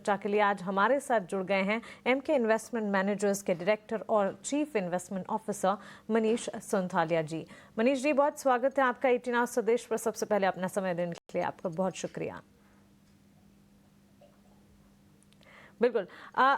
चर्चा के लिए आज हमारे साथ जुड़ गए हैं एमके इन्वेस्टमेंट मैनेजर्स के डायरेक्टर और चीफ इन्वेस्टमेंट ऑफिसर मनीष सुंथालिया जी। मनीष जी, बहुत स्वागत है आपका 18 आवर्स स्वदेश पर। सबसे पहले अपना समय देने के लिए आपका बहुत शुक्रिया। बिल्कुल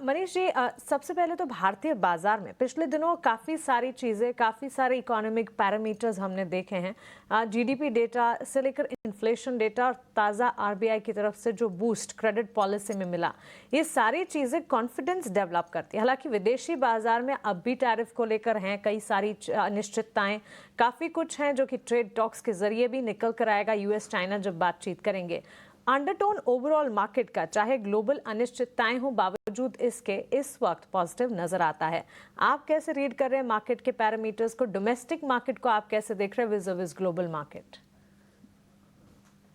मनीष जी, सबसे पहले तो भारतीय बाजार में पिछले दिनों काफ़ी सारी चीज़ें, काफ़ी सारे इकोनॉमिक पैरामीटर्स हमने देखे हैं। जीडीपी डेटा से लेकर इन्फ्लेशन डेटा और ताज़ा आरबीआई की तरफ से जो बूस्ट क्रेडिट पॉलिसी में मिला, ये सारी चीज़ें कॉन्फिडेंस डेवलप करती है। हालांकि विदेशी बाजार में अब भी टैरिफ को लेकर हैं कई सारी अनिश्चितताएं, काफ़ी कुछ हैं जो कि ट्रेड टॉक्स के जरिए भी निकल कर आएगा यूएस चाइना जब बातचीत करेंगे। अंडरटोन ओवरऑल मार्केट का, चाहे ग्लोबल अनिश्चितताएं हों, बावजूद इसके इस वक्त पॉजिटिव नजर आता है। आप कैसे रीड कर रहे हैं मार्केट के पैरामीटर्स को? डोमेस्टिक मार्केट को आप कैसे देख रहे हैं विज़ ग्लोबल मार्केट?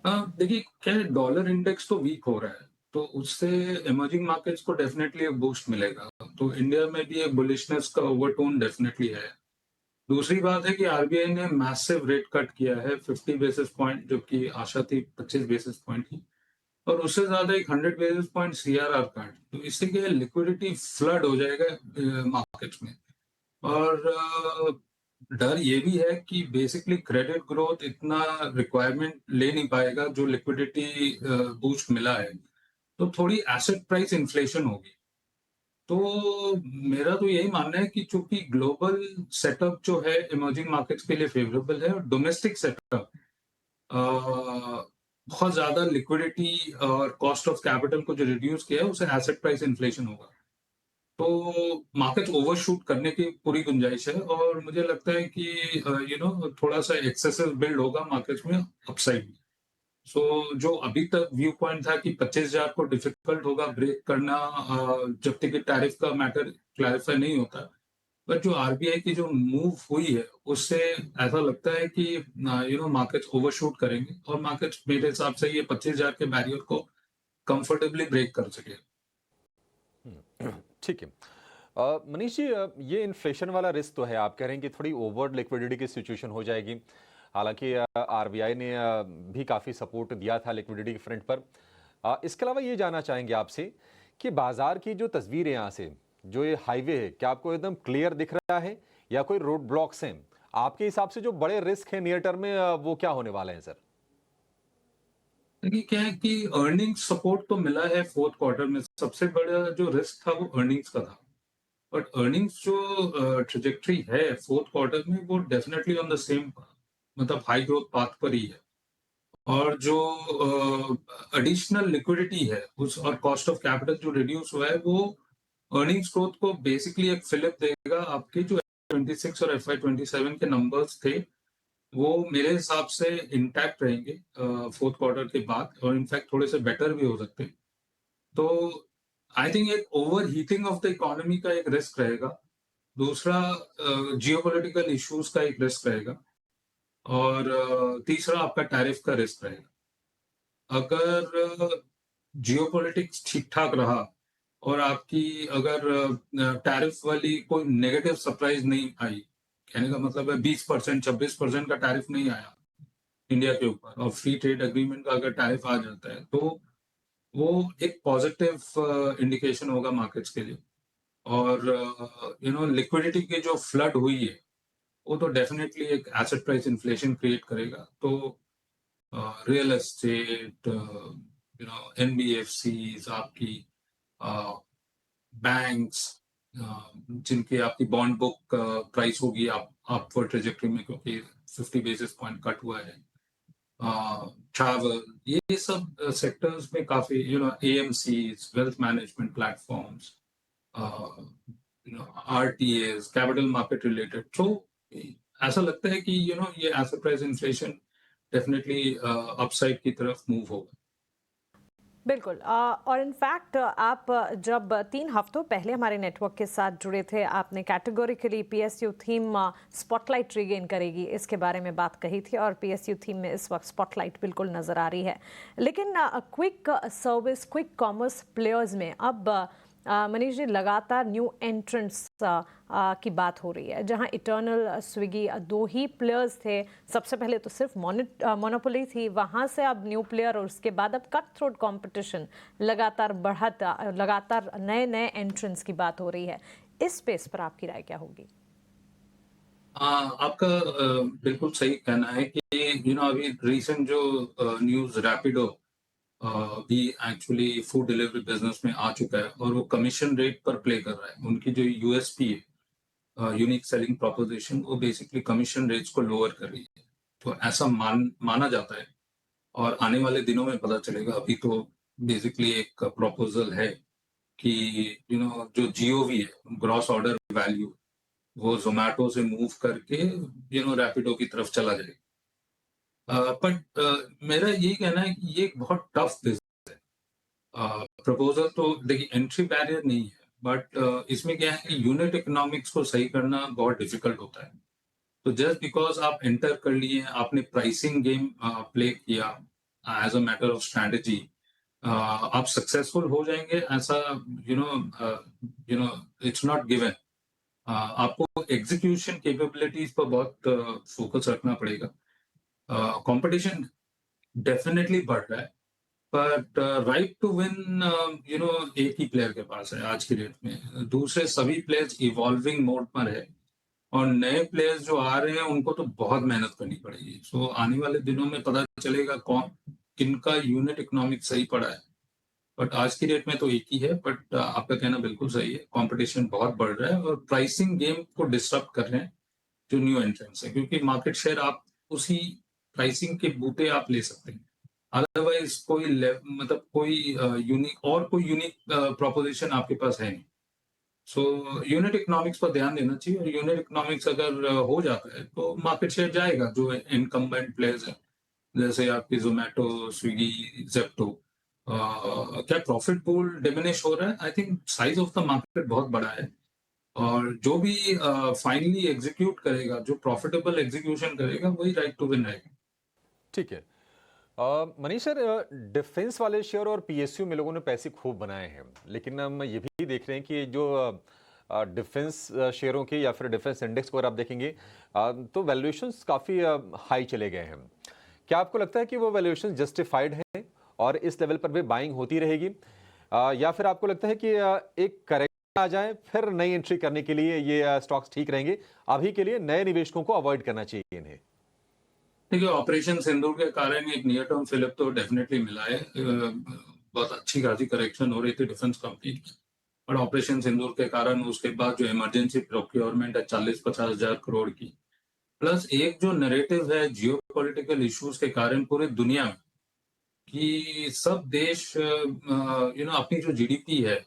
देखिए, क्या है, डॉलर इंडेक्स तो वीक हो रहा है, तो उससे इमर्जिंग मार्केट्स को डेफिनेटली एक बूस्ट मिलेगा। तो इंडिया में भी एक बुलिशनेस का ओवरटोन डेफिनेटली है। दूसरी बात है कि आरबीआई ने मैसिव रेट कट किया है, 50 बेसिस पॉइंट, जो कि आशा थी 25 बेसिस पॉइंट की, और उससे ज्यादा एक 100 बेसिस पॉइंट सीआरआर कट। तो इससे क्या, लिक्विडिटी फ्लड हो जाएगा मार्केट्स में। और डर ये भी है कि बेसिकली क्रेडिट ग्रोथ इतना रिक्वायरमेंट ले नहीं पाएगा जो लिक्विडिटी बूस्ट मिला है, तो थोड़ी एसेट प्राइस इन्फ्लेशन होगी। तो मेरा तो यही मानना है कि चूंकि ग्लोबल सेटअप जो है इमर्जिंग मार्केट्स के लिए फेवरेबल है, और डोमेस्टिक सेटअप बहुत ज्यादा लिक्विडिटी और कॉस्ट ऑफ कैपिटल को जो रिड्यूस किया है, उसे एसेट प्राइस इन्फ्लेशन होगा। तो मार्केट ओवरशूट करने की पूरी गुंजाइश है, और मुझे लगता है कि थोड़ा सा एक्सेसिव बिल्ड होगा मार्केट में अपसाइड में। सो जो अभी तक व्यू पॉइंट था कि 25,000 को डिफिकल्ट होगा ब्रेक करना, जब तक कि टैरिफ का मैटर क्लैरिफाई नहीं होता। बट जो आरबीआई की जो मूव हुई है, उससे ऐसा लगता है कि मार्केट्स ओवरशूट करेंगे, और मार्केट्स मेरे हिसाब से ये 25,000 के बैरियर को कंफर्टेबली ब्रेक कर सके। ठीक है। मनीष जी, ये इन्फ्लेशन वाला रिस्क तो है, आप कह रहे हैं कि थोड़ी ओवर लिक्विडिटी की सिचुएशन हो जाएगी। हालांकि आरबीआई ने भी काफ़ी सपोर्ट दिया था लिक्विडिटी के फ्रंट पर। इसके अलावा ये जानना चाहेंगे आपसे कि बाजार की जो तस्वीर है यहाँ से, जो ये हाईवे है, क्या आपको एकदम क्लियर दिख रहा है या कोई रोड ब्लॉक्स हैं? आपके हिसाब से जो बड़े रिस्क हैं नियर टर्म में, वो क्या होने वाले हैं सर? देखिए, क्या है कि अर्निंग्स सपोर्ट तो मिला है फोर्थ क्वार्टर में। सबसे बड़ा जो रिस्क था वो अर्निंग्स का था, बट अर्निंग्स जो ट्रेजेक्टरी है फोर्थ क्वार्टर में, वो डेफिनेटली ऑन द सेम, मतलब हाई ग्रोथ पाथ पर ही है। और जो एडिशनल लिक्विडिटी है उस, और कॉस्ट ऑफ कैपिटल जो रिड्यूस हुआ है, वो अर्निंग्स ग्रोथ को बेसिकली एक फिलिप देगा। आपके जो 26 और FY27 के नंबर्स थे, वो मेरे हिसाब से इंटैक्ट रहेंगे फोर्थ क्वार्टर के बाद, और इनफैक्ट थोड़े से बेटर भी हो सकते हैं। तो आई थिंक एक over heating of the economy का एक रिस्क रहेगा। दूसरा, जियोपॉलिटिकल इश्यूज का एक रिस्क रहेगा। और तीसरा आपका टैरिफ का रिस्क रहेगा। अगर जियोपॉलिटिक्स ठीक ठाक रहा, और आपकी अगर टैरिफ वाली कोई नेगेटिव सरप्राइज नहीं आई, कहने का मतलब है 20%, 26% का टैरिफ नहीं आया इंडिया के ऊपर, और फ्री ट्रेड एग्रीमेंट का अगर टैरिफ आ जाता है, तो वो एक पॉजिटिव इंडिकेशन होगा मार्केट्स के लिए। और लिक्विडिटी की जो फ्लड हुई है, वो तो डेफिनेटली एक एसेट प्राइस इन्फ्लेशन क्रिएट करेगा। तो रियल एस्टेट, एनबीएफसीज, आपकी बैंक्स, जिनकी आपकी बॉन्ड बुक प्राइस होगी आप अपवर्ड ट्रेजेक्टरी में, क्योंकि 50 बेसिस पॉइंट कट हुआ है। ट्रैवल, ये सब सेक्टर्स में काफी, AMCs, wealth management platforms, RTS, capital market related. तो ऐसा लगता है कि ये asset price inflation definitely upside की तरफ मूव होगा। बिल्कुल। और इनफैक्ट आप जब 3 हफ्तों पहले हमारे नेटवर्क के साथ जुड़े थे, आपने categorically PSU theme spotlight regain करेगी इसके बारे में बात कही थी, और पीएसयू थीम में इस वक्त स्पॉटलाइट बिल्कुल नज़र आ रही है। लेकिन quick service, quick commerce players में अब मनीष जी, लगातार न्यू एंट्रेंट्स की बात हो रही है, जहां इटर्नल, स्विगी, दो ही प्लेयर्स थे। सबसे पहले तो सिर्फ मोनोपोली थी, वहां से अब न्यू प्लेयर और उसके बाद अब कट थ्रोट कंपटीशन लगातार बढ़ता, लगातार नए नए एंट्रेंट्स की बात हो रही है। इस स्पेस पर आपकी राय क्या होगी? आपका बिल्कुल सही कहना है कि अभी रिसेंट जो न्यूज़ रैपिडो भी एक्चुअली फूड डिलीवरी बिजनेस में आ चुका है और वो कमीशन रेट पर प्ले कर रहा है। उनकी जो यूएसपी है, यूनिक सेलिंग प्रोपोजिशन, वो बेसिकली कमीशन रेट्स को लोअर कर रही है। तो ऐसा माना जाता है और आने वाले दिनों में पता चलेगा। अभी तो बेसिकली एक प्रपोजल है कि जो जीओवी है, ग्रॉस ऑर्डर वैल्यू, वो ज़ोमैटो से मूव करके रैपिडो की तरफ चला जाएगा। बट मेरा यही कहना है कि ये एक बहुत टफ बिज़नेस है। प्रपोज़ल तो देखिए एंट्री बैरियर नहीं है, बट इसमें क्या है कि यूनिट इकोनॉमिक्स को सही करना बहुत डिफ़िकल्ट होता है। तो जस्ट बिकॉज़ आप एंटर कर लिए, आपने प्राइसिंग गेम प्ले किया as a matter of strategy, आप सक्सेसफुल हो जाएँगे ऐसा you know it's not given. आपको एग्जीक्यूशन कैपेबिलिटीज पर बहुत फोकस रखना पड़ेगा। कंपटीशन डेफिनेटली बढ़ रहा है, बट राइट टू विन एक ही प्लेयर के पास है आज की डेट में। दूसरे सभी प्लेयर्स इवॉल्विंग मोड पर है और नए प्लेयर्स जो आ रहे हैं उनको तो बहुत मेहनत करनी पड़ेगी। सो आने वाले दिनों में पता चलेगा कौन किनका यूनिट इकोनॉमिक सही पड़ा है। बट आज की डेट में तो एक ही है। बट आपका कहना बिल्कुल सही है, कंपटीशन बहुत बढ़ रहा है और प्राइसिंग गेम को डिस्टर्ब कर रहे हैं जो न्यू एंट्रेंट्स है, क्योंकि मार्केट शेयर आप उसी प्राइसिंग के बूते आप ले सकते हैं। अदरवाइज मतलब कोई यूनिक प्रोपोजिशन आपके पास है नहीं। सो यूनिट इकोनॉमिक्स पर ध्यान देना चाहिए और यूनिट इकोनॉमिक्स अगर हो जाता है तो मार्केट शेयर जाएगा। जो इनकम्बेंट प्लेयर्स हैं जैसे आपकी जोमेटो, स्विगी, जेप्टो, क्या प्रॉफिट पूल डिमिनिश हो रहा है? I think size of the market बहुत बड़ा है और जो भी फाइनली एग्जीक्यूट करेगा, जो प्रॉफिटेबल एग्जीक्यूशन करेगा, वही राइट टू विन रहेगा। ठीक है। मनीष सर, डिफेंस वाले शेयर और पीएसयू में लोगों ने पैसे खूब बनाए हैं, लेकिन हम ये भी देख रहे हैं कि जो डिफेंस शेयरों के या फिर डिफेंस इंडेक्स को अगर आप देखेंगे तो वैल्यूएशंस काफ़ी हाई चले गए हैं। क्या आपको लगता है कि वो वैल्यूएशन जस्टिफाइड है और इस लेवल पर भी बाइंग होती रहेगी, या फिर आपको लगता है कि एक करेक्शन आ जाए फिर नई एंट्री करने के लिए ये स्टॉक्स ठीक रहेंगे? अभी के लिए नए निवेशकों को अवॉइड करना चाहिए इन्हें। देखिए, ऑपरेशन सिंदूर के कारण एक नियर टर्म फिलअप तो डेफिनेटली मिला है। बहुत अच्छी खासी करेक्शन हो रही थी डिफेंस कंपनी की, और ऑपरेशन सिंदूर के कारण उसके बाद जो इमरजेंसी प्रोक्योरमेंट है 40-50 हजार करोड़ की, प्लस एक जो नैरेटिव है जियो पॉलिटिकल इश्यूज के कारण पूरे दुनिया में कि सब देश अपनी जो जीडीपी है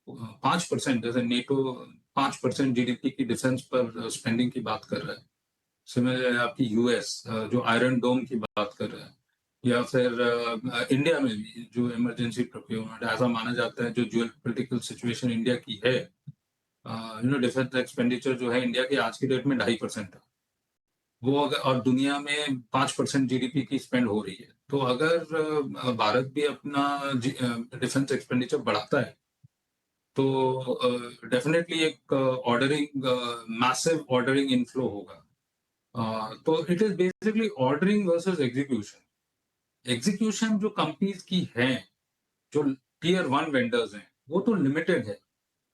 5%, जैसे नेटो 5% जीडीपी की डिफेंस पर स्पेंडिंग की बात कर रहा है। सिमिलर आपकी यूएस जो आयरन डोम की बात कर रहा है, या फिर इंडिया में भी जो इमरजेंसी प्रोक्योरमेंट, ऐसा माना जाता है जो जियो पोलिटिकल सिचुएशन इंडिया की है, डिफेंस एक्सपेंडिचर जो है इंडिया की आज की डेट में 2.5% है। वो अगर और दुनिया में 5% जीडीपी की स्पेंड हो रही है, तो अगर भारत भी अपना डिफेंस एक्सपेंडिचर बढ़ाता है तो डेफिनेटली एक मैसिव ऑर्डरिंग इनफ्लो होगा। तो it is basically ordering versus execution. Execution जो कंपनीज की है, जो टीयर वन वेंडर्स हैं, वो तो लिमिटेड है।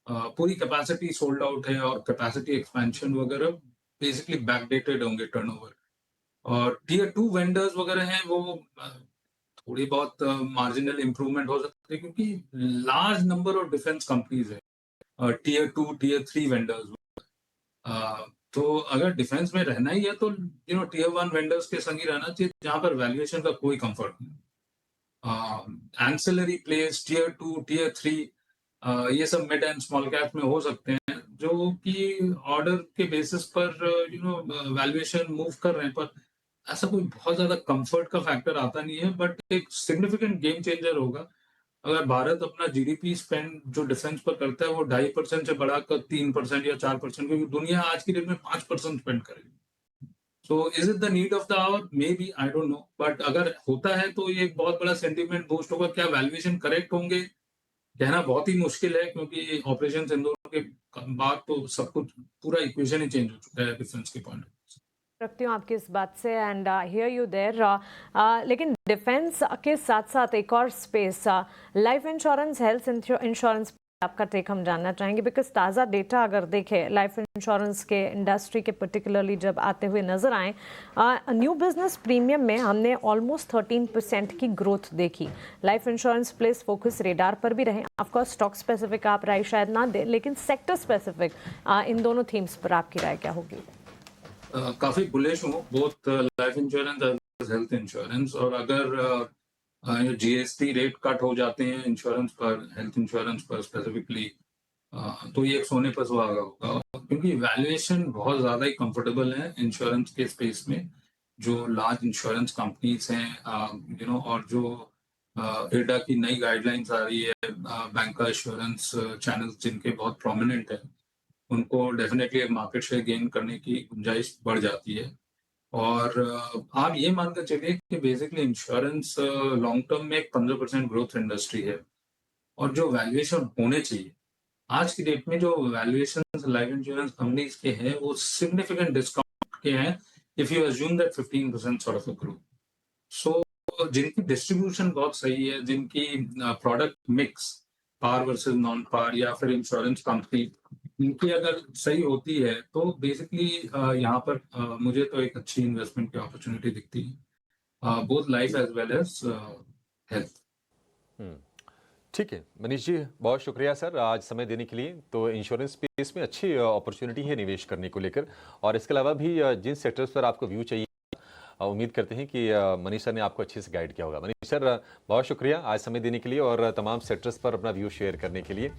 पूरी कैपेसिटी सोल्ड आउट है और कैपेसिटी एक्सपेंशन वगैरह बेसिकली बैकडेटेड होंगे टर्नओवर। और टीयर टू वेंडर्स वगैरह हैं, वो थोड़ी बहुत मार्जिनल इंप्रूवमेंट हो सकती है, क्योंकि large number of defence companies है tier two tier three vendors. तो अगर डिफेंस में रहना ही है तो टीयर वन वेंडर्स के संग ही रहना चाहिए, जहां पर वैल्यूएशन का कोई कंफर्ट नहीं। Ancillary place tier two tier three, ये सब मिड एंड स्मॉल कैप में हो सकते हैं, जो कि ऑर्डर के बेसिस पर वैल्यूएशन मूव कर रहे हैं, पर ऐसा कोई बहुत ज्यादा कंफर्ट का फैक्टर आता नहीं है। बट एक सिग्निफिकेंट गेम चेंजर होगा अगर भारत अपना जीडीपी स्पेंड जो डिफेंस पर करता है वो 2.5% से बढ़ाकर 3% या 4%, क्योंकि दुनिया आज की डेट में 5% स्पेंड करेगी। So is it the need of the hour? Maybe, I don't know, but अगर होता है तो ये एक बहुत बड़ा सेंटीमेंट बूस्ट होगा। क्या वैल्यूएशन करेक्ट होंगे? कहना बहुत ही मुश्किल है, क्योंकि ऑपरेशन सिंदूर के बाद तो सब कुछ पूरा इक्वेशन ही चेंज हो चुका है डिफेंस के पॉइंट ऑफ व्यू से। रखती हूँ आपकी इस बात से एंड हियर यू देयर। लेकिन डिफेंस के साथ साथ एक और space, life insurance, health insurance, आपका टेक हम जानना चाहेंगे बिकॉज ताज़ा डेटा अगर देखें लाइफ इंश्योरेंस के इंडस्ट्री के पर्टिकुलरली जब आते हुए नजर आए, न्यू बिजनेस प्रीमियम में हमने ऑलमोस्ट 13% की ग्रोथ देखी। Life insurance place focus radar पर भी रहे। ऑफकोर्स स्टॉक स्पेसिफिक आप राय शायद ना दे, लेकिन सेक्टर स्पेसिफिक इन दोनों थीम्स पर आपकी राय क्या होगी? काफी बुलिश हूँ both life insurance as health insurance. और अगर जीएसटी रेट कट हो जाते हैं इंश्योरेंस पर, हेल्थ इंश्योरेंस पर स्पेसिफिकली, तो ये एक सोने पर सुहागा होगा, क्योंकि वैल्यूएशन बहुत ज्यादा ही कंफर्टेबल है इंश्योरेंस के स्पेस में। जो लार्ज इंश्योरेंस कंपनीज हैं और जो एडा की नई गाइडलाइंस आ रही है, बैंक इंश्योरेंस चैनल्स जिनके बहुत प्रोमिनेंट है, उनको डेफिनेटली एक मार्केट शेयर गेन करने की गुंजाइश बढ़ जाती है। और आप ये मानकर चलिए कि बेसिकली इंश्योरेंस लॉन्ग टर्म में एक 15% ग्रोथ इंडस्ट्री है। और जो वैल्यूएशन होने चाहिए आज की डेट में, जो वैल्यूएशन लाइफ इंश्योरेंस कंपनीज के हैं, वो सिग्निफिकेंट डिस्काउंट के हैं if you assume that 15% sort of a growth. So जिनकी डिस्ट्रीब्यूशन बहुत सही है, जिनकी product mix par versus non par या फिर इंश्योरेंस कंपनी इनकी अगर सही होती है, तो बेसिकली यहाँ पर मुझे तो एक अच्छी इन्वेस्टमेंट की अपॉर्चुनिटी दिखती है, both life as well as health. Hmm, ठीक है मनीष जी, बहुत शुक्रिया सर आज समय देने के लिए। तो इंश्योरेंस स्पेस में अच्छी अपॉर्चुनिटी है निवेश करने को लेकर, और इसके अलावा भी जिन सेक्टर्स पर आपको व्यू चाहिए, उम्मीद करते हैं कि मनीष सर ने आपको अच्छे से गाइड किया होगा। मनीष सर बहुत शुक्रिया आज समय देने के लिए और तमाम सेक्टर्स पर अपना व्यू शेयर करने के लिए।